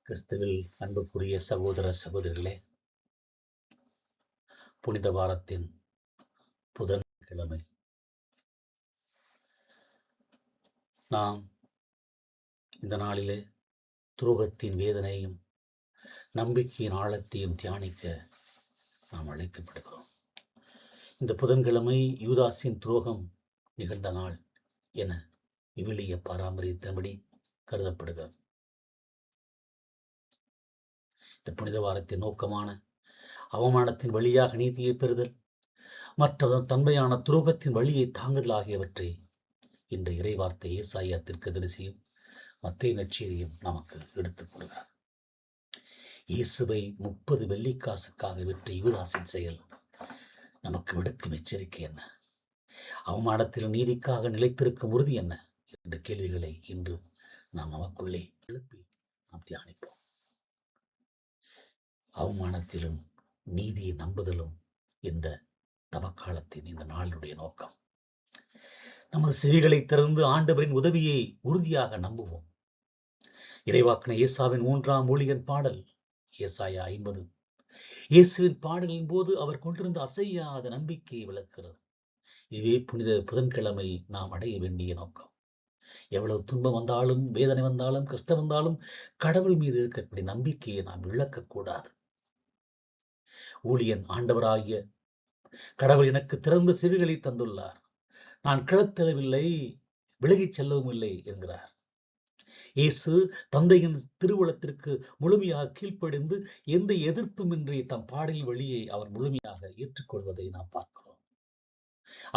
கிறிஸ்துவில் அன்புக்குரிய சகோதர சகோதரிகளே, புனித வாரத்தின் புதன்கிழமை நாம் இந்த நாளிலே துரோகத்தின் வேதனையும் நம்பிக்கையின் ஆழத்தையும் தியானிக்க நாம் அழைக்கப்படுகிறோம். இந்த புதன்கிழமை யூதாஸின் துரோகம் நிகழ்ந்த நாள் என விவிலிய பாரம்பரியத்தின்படி கருதப்படுகிறது. இந்த புனித வாரத்தின் நோக்கமான அவமானத்தின் வழியாக நீதியை பெறுதல் மற்றதன் தன்மையான துரோகத்தின் வழியை தாங்குதல் ஆகியவற்றை இந்த இறைவார்த்தை ஏசாயா தீர்க்கதரிசியும் மத்தேயு நற்செய்தியும் நமக்கு எடுத்துக் கூறுகிறது. இயேசுவை 30 வெள்ளிக்காசுக்காக விற்ற யூதாஸின் செயல் நமக்கு விடுக்கும் எச்சரிக்கை என்ன? அவமானத்தில் நீதிக்காக நிலைத்திருக்கும் உறுதி என்ன என்ற கேள்விகளை இன்று நாம் நமக்குள்ளே எழுப்பி நாம் தியானிப்போம். அவமானத்திலும் நீதியை நம்புதலும் இந்த தவக்காலத்தின் இந்த நாளுடைய நோக்கம். நமது செவிகளை திறந்து ஆண்டவரின் உதவியை உறுதியாக நம்புவோம். இறைவாக்கின ஏசாவின் 3ஆம் ஊழியன் பாடல் ஏசாயா 50 இயேசுவின் பாடலின் போது அவர் கொண்டிருந்த அசையாத நம்பிக்கையை விளக்குகிறது. இதுவே புனித புதன்கிழமை நாம் அடைய வேண்டிய நோக்கம். எவ்வளவு துன்பம் வந்தாலும், வேதனை வந்தாலும், கஷ்டம் வந்தாலும் கடவுள் மீது இருக்கக்கூடிய நம்பிக்கையை நாம் இழக்கக்கூடாது. ஊழியன் ஆண்டவராகிய கடவுள் எனக்கு திறந்த செவிகளை தந்துள்ளார், நான் கிளத்தளவில்லை, விலகிச் செல்லவும் இல்லை என்கிறார். இயேசு தந்தையின் திருவுளத்திற்கு முழுமையாக கீழ்ப்படிந்து எந்த எதிர்ப்புமின்றி தம் பாடலின் வழியை அவர் முழுமையாக ஏற்றுக்கொள்வதை நாம் பார்க்கிறோம்.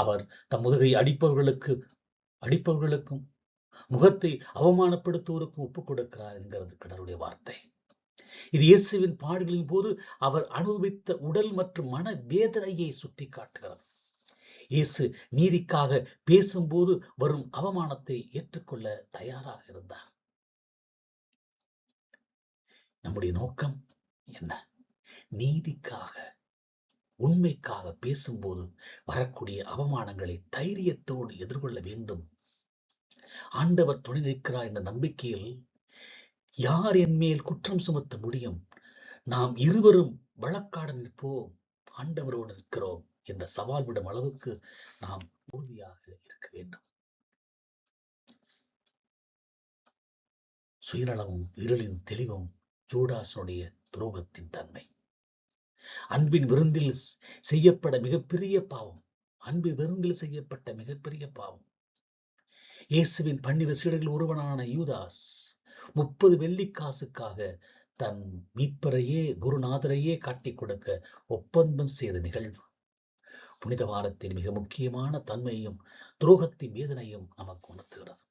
அவர் தம் முதுகை அடிப்பவர்களுக்கும் முகத்தை அவமானப்படுத்துவோருக்கும் ஒப்புக் கொடுக்கிறார் என்கிறது கடவுளுடைய வார்த்தை. இது இயேசுவின் பாடுகளின் போது அவர் அனுபவித்த உடல் மற்றும் மன வேதனையை சுட்டி காட்டுகிறது. இயேசு நீதிக்காக பேசும்போது வரும் அவமானத்தை ஏற்றுக்கொள்ள தயாராக இருந்தார். நம்முடைய நோக்கம் என்ன? நீதிக்காக, உண்மைக்காக பேசும்போது வரக்கூடிய அவமானங்களை தைரியத்தோடு எதிர்கொள்ள வேண்டும். ஆண்டவர் துணை நிற்கிறார் என்ற நம்பிக்கையில் யார் என் மேல் குற்றம் சுமத்த முடியும்? நாம் இருவரும் வழக்காட நிற்போம், ஆண்டவரோடு நிற்கிறோம் என்ற சவால் விடும் அளவுக்கு நாம் உறுதியாக இருக்க வேண்டும். சுயநலமும் இருளின் தெளிவும் யூதாஸுடைய துரோகத்தின் தன்மை. அன்பின் விருந்தில் செய்யப்பட மிகப்பெரிய பாவம். அன்பின் விருந்தில் செய்யப்பட்ட மிகப்பெரிய பாவம். இயேசுவின் 12 சீடர்கள் ஒருவனான யூதாஸ் 30 வெள்ளிக்காசுக்காக தன் மீட்பரையே, குருநாதரையே காட்டிக் கொடுக்க ஒப்பந்தம் செய்த நிகழ்வு புனித வாரத்தின் மிக முக்கியமான தன்மையும் துரோகத்தின் வேதனையும் நமக்கு உணர்த்துகிறது.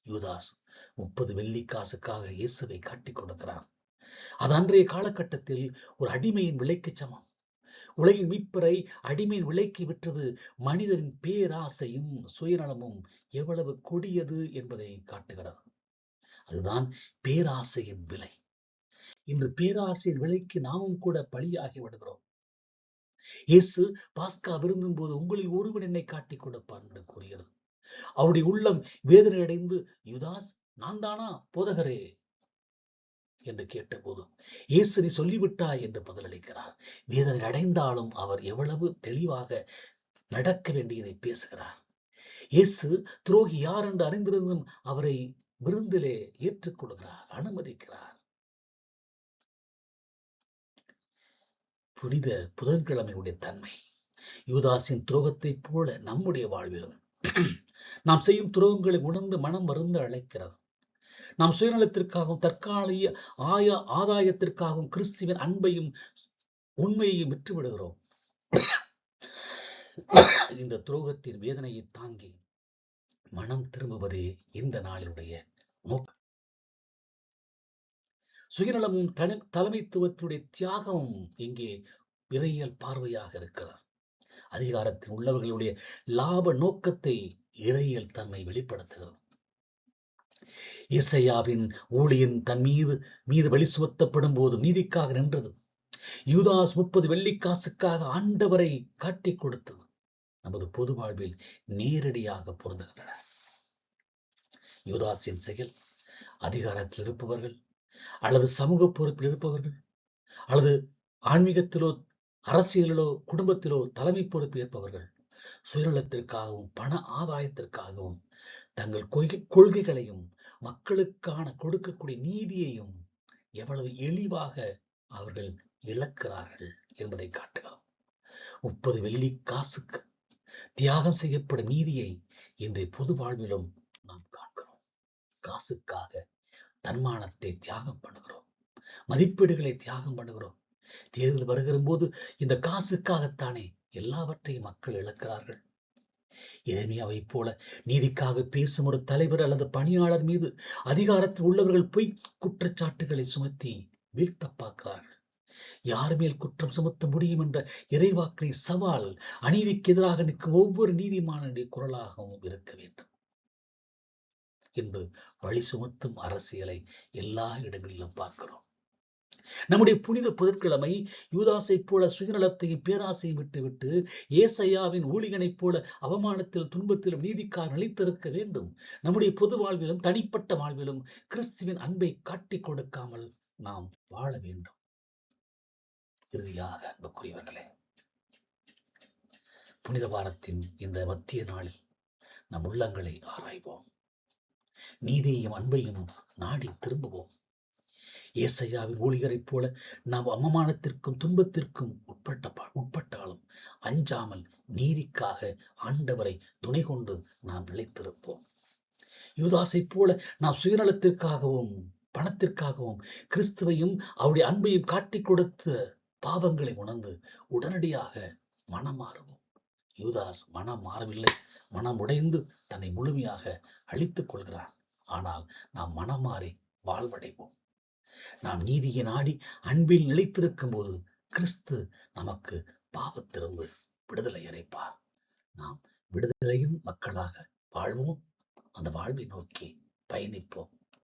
யூதாஸ் 30 வெள்ளிக்காசுக்காக இயேசுவை காட்டிக் கொடுக்கிறார். அது அன்றைய காலகட்டத்தில் ஒரு அடிமையின் விலைக்கு சமம். உலகின் மீட்பரை அடிமையின் விலைக்கு விற்றது மனிதரின் பேராசையும் சுயநலமும் எவ்வளவு கொடியது என்பதை காட்டுகிறது. அதுதான் பேராசையின் விலை. இன்று பேராசையின் விலைக்கு நாமும் கூட பலியாகி விடுகிறோம். இயேசு பாஸ்கா விருந்தும் போது உங்களில் ஒருவன் என்னை காட்டிக் கொடுப்பார் என்று கூறியது. அவருடைய உள்ளம் வேதனை அடைந்து, யூதாஸ் நான் தானா போதகரே என்று கேட்டபோது இயேசு நீ சொல்லிவிட்டாய் என்று பதிலளிக்கிறார். வேதனை அடைந்தாலும் அவர் எவ்வளவு தெளிவாக நடக்க வேண்டியதை பேசுகிறார். இயேசு துரோகி யார் என்று அறிந்திருந்தும் அவரை விருந்திலே ஏற்றுக்கொள்கிறார், அனுமதிக்கிறார். புனித புதன்கிழமையுடைய தன்மை யூதாஸின் துரோகத்தை போல நம்முடைய வாழ்விலும் நாம் செய்யும் துரோகங்களை உணர்ந்து மனம் வருந்த அழைக்கிறது. நாம் சுயநலத்திற்காகவும் தற்காலிக ஆதாயத்திற்காகவும் கிறிஸ்துவின் அன்பையும் உண்மையையும் விட்டுவிடுகிறோம். இந்த துரோகத்தின் வேதனையை தாங்கி மனம் திரும்புவதே இந்த நாளினுடைய நோக்கம். சுயநலமும் தலைமைத்துவத்துடைய தியாகமும் இங்கே இறையியல் பார்வையாக இருக்கிறது. அதிகாரத்தில் உள்ளவர்களுடைய லாப நோக்கத்தை இறையியல் தன்மை வெளிப்படுத்துகிறது. ஏசாயாவின் ஊழியன் தன் மீது வழி சுமத்தப்படும் போது நீதிக்காக நின்றது. யூதாஸ் 30 வெள்ளிக்காசுக்காக ஆண்டவரை காட்டிக் கொடுத்தது நமது பொது வாழ்வில் நேரடியாக பொருந்துகின்றன. யூதாஸின் செயல் அதிகாரத்தில் இருப்பவர்கள் அல்லது சமூக பொறுப்பில் இருப்பவர்கள் அல்லது ஆன்மீகத்திலோ அரசியலிலோ குடும்பத்திலோ தலைமை பொறுப்பு ஏற்பவர்கள் சுயநலத்திற்காகவும் பண ஆதாயத்திற்காகவும் தங்கள் கொள்கைகளையும் மக்களுக்கான கொடுக்கக்கூடிய நீதியையும் எவ்வளவு இழிவாக அவர்கள் இழக்கிறார்கள் என்பதை காட்டுகிறோம். 30 வெள்ளி காசுக்கு தியாகம் செய்யப்படும் நீதியை இன்றைய பொது வாழ்விலும் நாம் காண்கிறோம். காசுக்காக தன்மானத்தை தியாகம் பண்ணுகிறோம், மதிப்பீடுகளை தியாகம் பண்ணுகிறோம். தேர்தல் வருகிற போது இந்த காசுக்காகத்தானே எல்லாவற்றையும் மக்கள் இழக்கிறார்கள். எரேமியாவை போல நீதிக்காக பேசும் ஒரு தலைவர் அல்லது பணியாளர் மீது அதிகாரத்தில் உள்ளவர்கள் பொய் குற்றச்சாட்டுகளை சுமத்தி வீழ்த்த பார்க்கிறார்கள். யார் மேல் குற்றம் சுமத்த முடியும் என்ற இறைவாக்கினை சவால் அநீதிக்கு எதிராக நிற்கும் ஒவ்வொரு நீதிமானுடைய குரலாகவும் இருக்க வேண்டும் என்று பழி சுமத்தும் அரசியலை எல்லா இடங்களிலும் பார்க்கிறோம். நம்முடைய புனித புதன்கிழமை யூதாசை போல சுயநலத்தையும் பேராசையும் விட்டுவிட்டு ஏசையாவின் ஊழியனைப் போல அவமானத்திலும் துன்பத்திலும் நீதிக்காக நிலைத்திருக்க வேண்டும். நம்முடைய பொது வாழ்விலும் தனிப்பட்ட வாழ்விலும் கிறிஸ்துவின் அன்பை காட்டிக் கொடுக்காமல் நாம் வாழ வேண்டும். இறுதியாக அன்புக்குரியவர்களே, புனித வாரத்தின் இந்த மத்திய நாளில் நம் உள்ளங்களை ஆராய்வோம். நீதியையும் அன்பையும் நாடி திரும்புவோம். ஏசையாவின் ஊழியரைப் போல நாம் அவமானத்திற்கும் துன்பத்திற்கும் உட்பட்டாலும் அஞ்சாமல் நீதிக்காக ஆண்டவரை துணை கொண்டு நாம் நிலைத்திருப்போம். யூதாசை போல நாம் சுயநலத்திற்காகவும் பணத்திற்காகவும் கிறிஸ்துவையும் அவருடைய அன்பையும் காட்டிக் கொடுத்த பாவங்களை உணர்ந்து உடனடியாக மனம் மாறுவோம். யூதாஸ் மனம் மாறவில்லை, மனம் உடைந்து தன்னை முழுமையாக அழித்துக் கொள்கிறான். ஆனால் நாம் மனம் மாறி வாழ்வடைவோம். நாம் நீதியை நாடி அன்பில் நிலைத்திருக்கும் போது கிறிஸ்து நமக்கு பாவத்திலிருந்து விடுதலை அளிப்பார். நாம் விடுதலையின் மக்களாக வாழ்வோம். அந்த வாழ்வை நோக்கி பயணிப்போம்.